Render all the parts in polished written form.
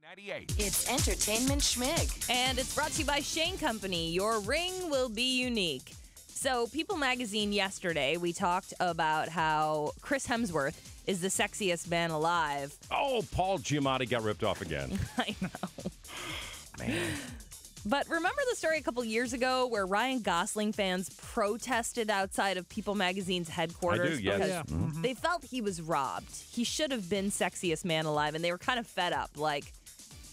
98. It's Entertainment Schmig. And it's brought to you by Shane Company. Your ring will be unique. So, People Magazine yesterday, we talked about how Chris Hemsworth is the sexiest man alive. Oh, Paul Giamatti got ripped off again. I know. Man. But remember the story a couple years ago where Ryan Gosling fans protested outside of People Magazine's headquarters? I do, yes. Because Yeah. Mm-hmm. they felt he was robbed. He should have been sexiest man alive, and they were kind of fed up. Like,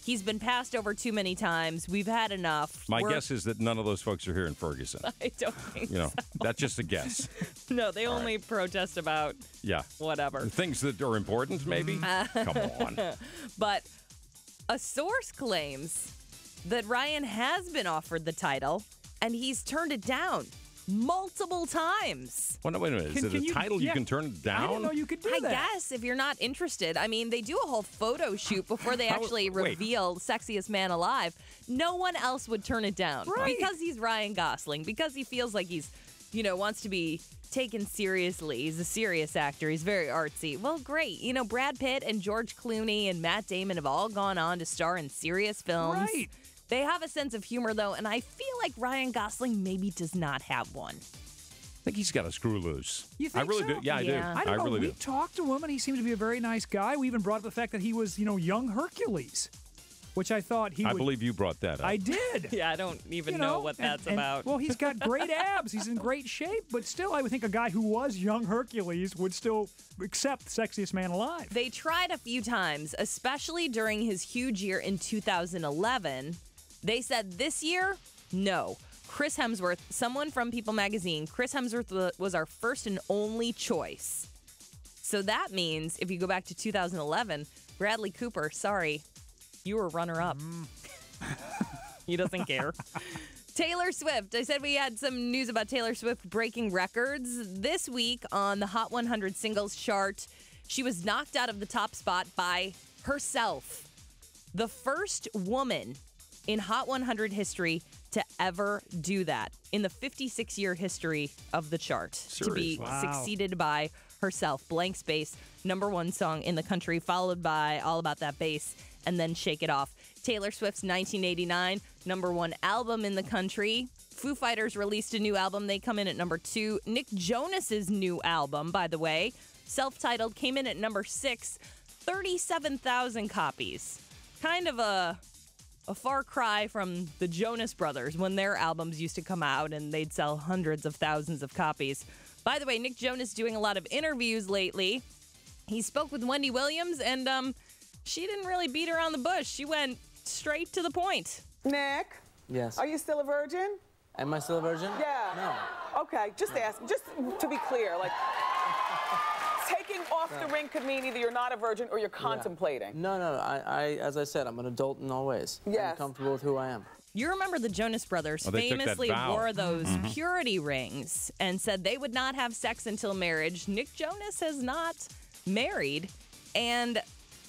he's been passed over too many times. We've had enough. My guess is that none of those folks are here in Ferguson. I don't think You know, so. that's just a guess. No, they only protest about Yeah. whatever. Things that are important, maybe? Come on. But a source claims that Ryan has been offered the title, and he's turned it down multiple times. Wait a minute. Is it a title you can turn down? I didn't know you could do I that. guess if you're not interested. I mean, they do a whole photo shoot before they actually reveal Sexiest Man Alive. No one else would turn it down. Right. Because he's Ryan Gosling. Because he feels like he's, wants to be taken seriously. He's a serious actor. He's very artsy. Well, great. Brad Pitt and George Clooney and Matt Damon have all gone on to star in serious films. Right. They have a sense of humor, though, and I feel like Ryan Gosling maybe does not have one. I think he's got a screw loose. You think I really so? do. Yeah, Yeah. I do. I don't know. really We do. talked to him, and he seemed to be a very nice guy. We even brought up the fact that he was, young Hercules, which I thought he I would. believe you brought that up. I did. Yeah, I don't even know what that's about. Well, he's got great abs. He's in great shape, but still, I would think a guy who was young Hercules would still accept Sexiest Man Alive. They tried a few times, especially during his huge year in 2011. They said this year, no. Chris Hemsworth, someone from People Magazine, Chris Hemsworth was our first and only choice. So that means if you go back to 2011, Bradley Cooper, sorry, you were runner-up. He doesn't care. Taylor Swift. I said we had some news about Taylor Swift breaking records. This week on the Hot 100 singles chart, she was knocked out of the top spot by herself. The first woman in Hot 100 history to ever do that in the 56-year history of the chart. To be Seriously? Wow. succeeded by herself. Blank Space, #1 song in the country, followed by All About That Bass, and then Shake It Off. Taylor Swift's 1989 #1 album in the country. Foo Fighters released a new album. They come in at #2. Nick Jonas's new album, by the way, self-titled, came in at #6. 37,000 copies. Kind of a far cry from the Jonas Brothers when their albums used to come out and they'd sell hundreds of thousands of copies. By the way, Nick Jonas doing a lot of interviews lately. He spoke with Wendy Williams and she didn't really beat around the bush. She went straight to the point. Nick, Yes. are you still a virgin? Am I still a virgin? Yeah. No. Okay, just asking, just to be clear, like taking off the ring could mean either you're not a virgin or you're contemplating. No. I, as I said, I'm an adult in all ways. Yes. I'm comfortable with who I am. You remember the Jonas Brothers they took that famously vow. wore those purity rings and said they would not have sex until marriage. Nick Jonas has not married, and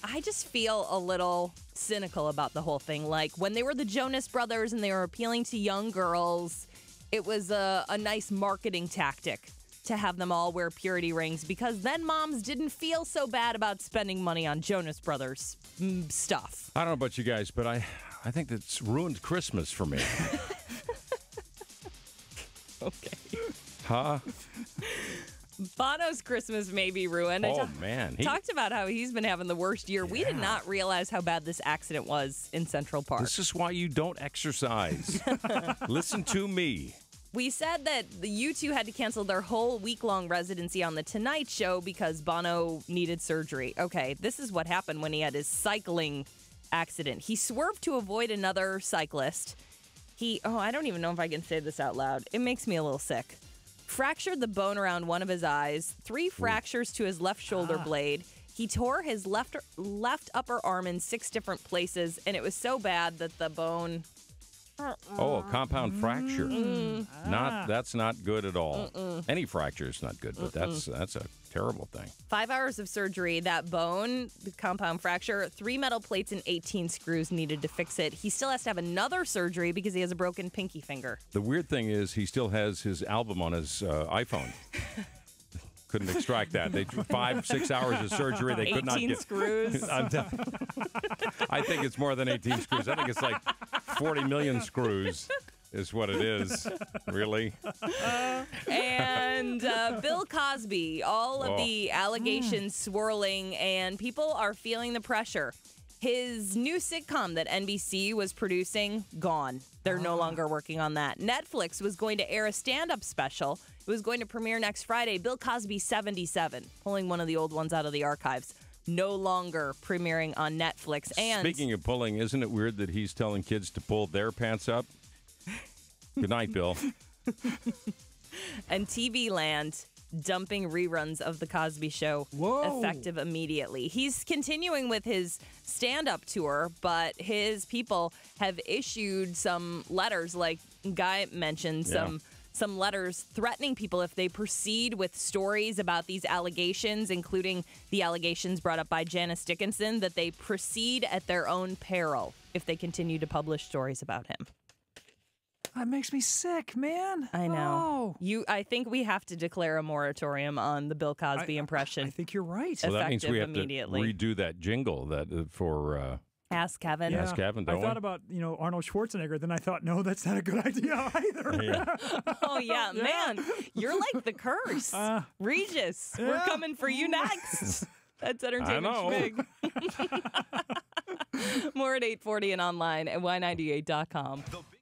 I just feel a little cynical about the whole thing. Like, when they were the Jonas Brothers and they were appealing to young girls, it was a nice marketing tactic to have them all wear purity rings because then moms didn't feel so bad about spending money on Jonas Brothers stuff. I don't know about you guys, but I think that's ruined Christmas for me. Okay. Huh? Bono's Christmas may be ruined. Oh, man. Talked about how he's been having the worst year. We did not realize how bad this accident was in Central Park. This is why you don't exercise. Listen to me. We said that the U2 had to cancel their whole week-long residency on The Tonight Show because Bono needed surgery. Okay, this is what happened when he had his cycling accident. He swerved to avoid another cyclist. I don't even know if I can say this out loud. It makes me a little sick. Fractured the bone around one of his eyes, 3 fractures to his left shoulder blade. He tore his left upper arm in 6 different places, and it was so bad that the bone... Oh, a compound fracture. That's not good at all. Any fracture is not good, but that's a terrible thing. 5 hours of surgery. That bone, the compound fracture, 3 metal plates and 18 screws needed to fix it. He still has to have another surgery because he has a broken pinky finger. The weird thing is he still has his album on his iPhone. couldn't extract that. They 5-6 hours of surgery. They could not 18 get screws. I think it's more than 18 screws. I think it's like 40 million screws is what it is. Really? And Bill Cosby, all of the allegations swirling, and people are feeling the pressure. His new sitcom that NBC was producing, gone. They're no longer working on that. Netflix was going to air a stand-up special. It was going to premiere next Friday. Bill Cosby, 77, pulling one of the old ones out of the archives. No longer premiering on Netflix. And speaking of pulling, isn't it weird that he's telling kids to pull their pants up? Good night, Bill. And TV Land dumping reruns of The Cosby Show effective immediately. He's continuing with his stand-up tour, but his people have issued some letters, like Guy mentioned, some letters threatening people if they proceed with stories about these allegations, including the allegations brought up by Janice Dickinson, that they proceed at their own peril if they continue to publish stories about him. That makes me sick, man. I know. I think we have to declare a moratorium on the Bill Cosby impression. I think you're right. Well, that means we have immediately. to redo that jingle that for Ask Kevin. Yeah. Ask Kevin. I thought about Arnold Schwarzenegger. Then I thought, no, that's not a good idea either. Yeah. Oh yeah, man, you're like the curse, Regis. We're coming for you next. That's Entertainment Schmig. More at 8:40 and online at y98.com.